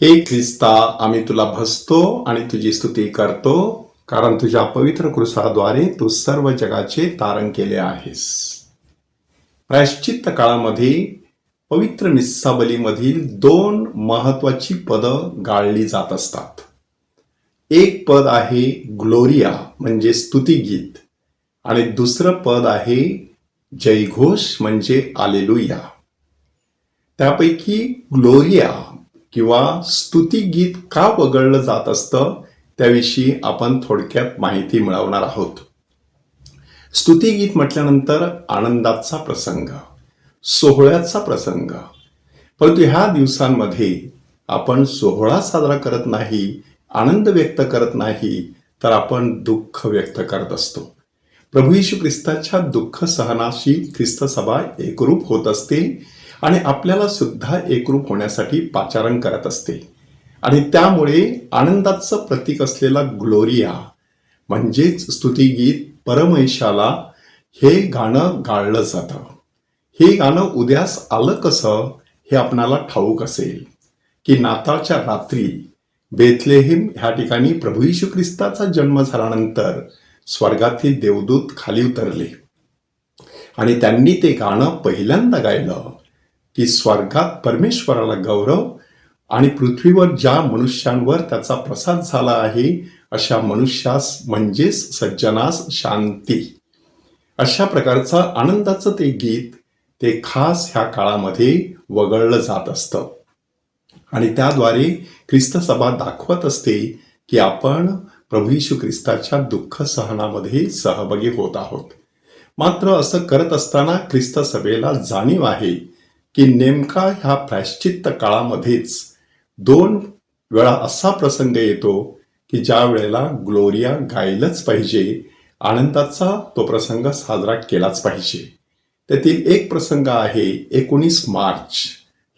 हे ख्रिस्ता, आम्ही तुला भजतो आणि तुझी स्तुती करतो, कारण तुझ्या पवित्र क्रूसाद्वारे तू सर्व जगाचे तारण केले आहेस. प्रायश्चित्त काळामध्ये पवित्र मिस्साबलीमधील दोन महत्वाची पदं गाळली जात असतात. एक पद आहे ग्लोरिया म्हणजे स्तुतिगीत आणि दुसरं पद आहे जयघोष म्हणजे आलेलुया. त्यापैकी ग्लोरिया किंवा स्तुतिगीत का वगळलं जात असतं त्याविषयी आपण थोडक्यात माहिती मिळवणार आहोत. स्तुतिगीत म्हटल्यानंतर आनंदाचा प्रसंग, सोहळ्याचा प्रसंग. परंतु ह्या दिवसांमध्ये आपण सोहळा साजरा करत नाही, आनंद व्यक्त करत नाही, तर आपण दुःख व्यक्त करत असतो. प्रभू येशू ख्रिस्ताच्या दुःख सहनाशी ख्रिस्त सभा एकरूप होत असते आणि आपल्याला सुद्धा एकरूप होण्यासाठी पाचारण करत असते. आणि त्यामुळे आनंदाचं प्रतीक असलेला ग्लोरिया म्हणजेच स्तुतिगीत परमेशाला हे गाणं गाळलं जातं. हे गाणं उद्यास आलं कसं हे आपणाला ठाऊक असेल की नाताळच्या रात्री बेथलेहेम ह्या ठिकाणी प्रभू येशू ख्रिस्ताचा जन्म झाल्यानंतर स्वर्गातील देवदूत खाली उतरले आणि त्यांनी ते गाणं पहिल्यांदा गायलं की स्वर्गात परमेश्वराला गौरव आणि पृथ्वीवर ज्या मनुष्यांवर त्याचा प्रसाद झाला आहे अशा मनुष्यास म्हणजेच सज्जनास शांती. अशा प्रकारचं आनंदाचं ते गीत ते खास ह्या काळामध्ये वगळलं जात असतं आणि त्याद्वारे ख्रिस्त सभा दाखवत असते की आपण प्रभू येशू ख्रिस्ताच्या दुःख सहनामध्ये सहभागी होत आहोत. मात्र असं करत असताना ख्रिस्त सभेला जाणीव आहे की नेमका ह्या प्रायश्चित्त काळामध्येच दोन वेळा असा प्रसंग येतो की ज्या वेळेला ग्लोरिया गायलंच पाहिजे, आनंदाचा तो प्रसंग साजरा केलाच पाहिजे. त्यातील एक प्रसंग आहे 19 मार्च.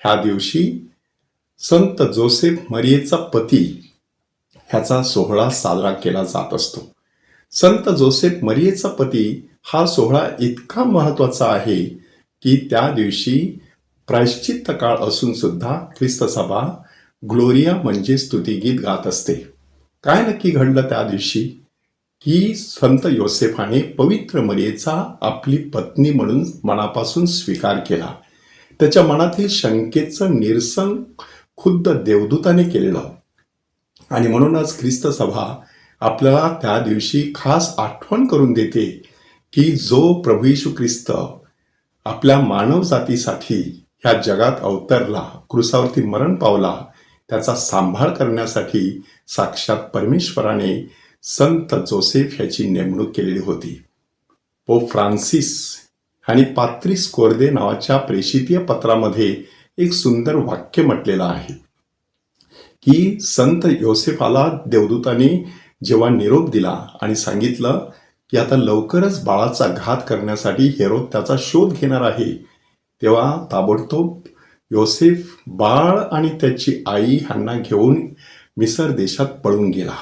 ह्या दिवशी संत जोसेफ मरियेचा पती ह्याचा सोहळा साजरा केला जात असतो. संत जोसेफ मरियेचा पती हा सोहळा इतका महत्वाचा आहे की त्या दिवशी प्रायश्चित्त काळ असून सुद्धा ख्रिस्त सभा ग्लोरिया म्हणजे स्तुतिगीत गात असते. काय नक्की घडलं त्या दिवशी की संत योसेफाने पवित्र मरियेचा आपली पत्नी म्हणून मनापासून स्वीकार केला. त्याच्या मनातील शंकेचं निरसन खुद्द देवदूताने केलेलं आणि म्हणूनच ख्रिस्त सभा आपल्याला त्या दिवशी खास आठवण करून देते की जो प्रभू येशू ख्रिस्त आपल्या मानव जातीसाठी ह्या जगात अवतरला, क्रूसावरती मरण पावला, त्याचा सांभाळ करण्यासाठी साक्षात परमेश्वराने संत जोसेफ ह्याची नेमणूक केलेली होती. पोप फ्रान्सिस आणि पात्रिस कोर्दे नावाच्या प्रेषितीय पत्रामध्ये एक सुंदर वाक्य म्हटलेलं आहे की संत योसेफाला देवदूताने जेव्हा निरोप दिला आणि सांगितलं की आता लवकरच बाळाचा घात करण्यासाठी हेरोद त्याचा शोध घेणार आहे, तेव्हा ताबडतोब योसेफ बाळ आणि त्याची आई ह्यांना घेऊन मिसर देशात पळून गेला.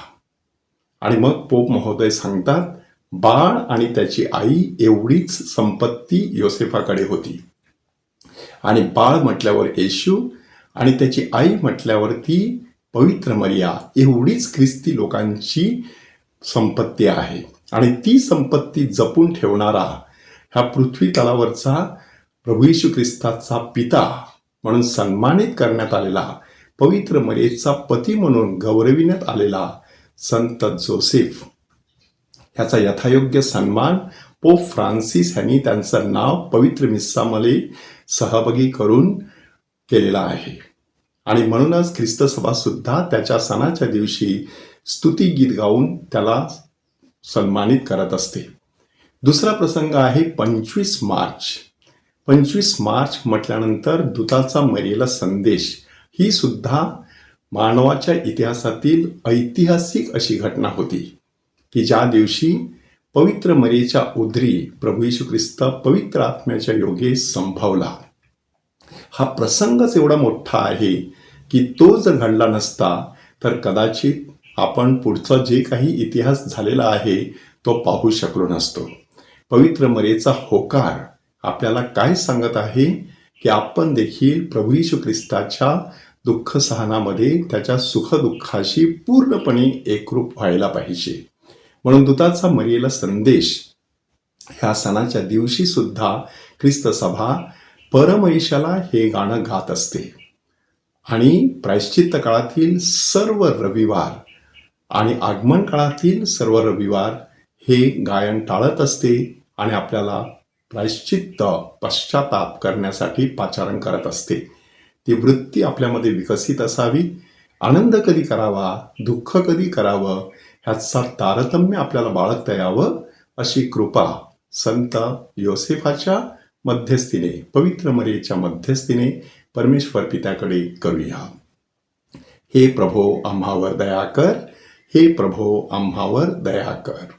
आणि मग पोप महोदय सांगतात बाळ आणि त्याची आई एवढीच संपत्ती योसेफाकडे होती आणि बाळ म्हटल्यावर येशू आणि त्याची आई म्हटल्यावरती पवित्र मरिया एवढीच ख्रिस्ती लोकांची संपत्ती आहे. आणि ती संपत्ती जपून ठेवणारा ह्या पृथ्वी तलावरचा प्रभू येशू ख्रिस्ताचा पिता म्हणून सन्मानित करण्यात आलेला, पवित्र मरियेचा पती म्हणून गौरविण्यात आलेला संत जोसेफ ह्याचा यथायोग्य सन्मान पोप फ्रान्सिस यांनी त्यांचं नाव पवित्र मिस्सामध्ये सहभागी करून केलेला आहे. आणि म्हणूनच ख्रिस्त सभा सुद्धा त्याच्या सणाच्या दिवशी स्तुतिगीत गाऊन त्याला सन्मानित करत असते. दुसरा प्रसंग आहे 25 मार्च. 25 मार्च म्हटल्यानंतर दूताचा मरियेला संदेश ही सुद्धा मानवाच्या इतिहासातील ऐतिहासिक अशी घटना होती की ज्या दिवशी पवित्र मरियेच्या उदरी प्रभू येशू ख्रिस्त पवित्र आत्म्याच्या योगे संभवला. हा प्रसंगच एवढा मोठा आहे की तो जर घडला नसता तर कदाचित आपण पुढचा जे काही इतिहास झालेला आहे तो पाहू शकलो नसतो. पवित्र मरियेचा होकार आपल्याला काय सांगत आहे की आपण देखील प्रभू येशू ख्रिस्ताच्या दुःख सहनामध्ये त्याच्या सुखदुःखाशी पूर्णपणे एकरूप व्हायला पाहिजे. म्हणून दूताचा मरियेला संदेश ह्या सणाच्या दिवशी सुद्धा ख्रिस्त सभा परमैशाला हे गाणं गात असते. आणि प्रायश्चित्त काळातील सर्व रविवार आणि आगमन काळातील सर्व रविवार हे गायन टाळत असते आणि आपल्याला प्रायश्चित्त पश्चाताप करण्यासाठी पाचारण करत असते. ती वृत्ती आपल्यामध्ये विकसित असावी. आनंद कधी करावा, दुःख कधी करावं, ह्याचा तारतम्य आपल्याला बाळगता यावं, अशी कृपा संत योसेफाच्या मध्यस्थीने, पवित्र मरियेच्या मध्यस्थीने परमेश्वर पित्याकडे करूया. हे प्रभो आम्हावर दया कर, हे प्रभो आम्हावर दया कर.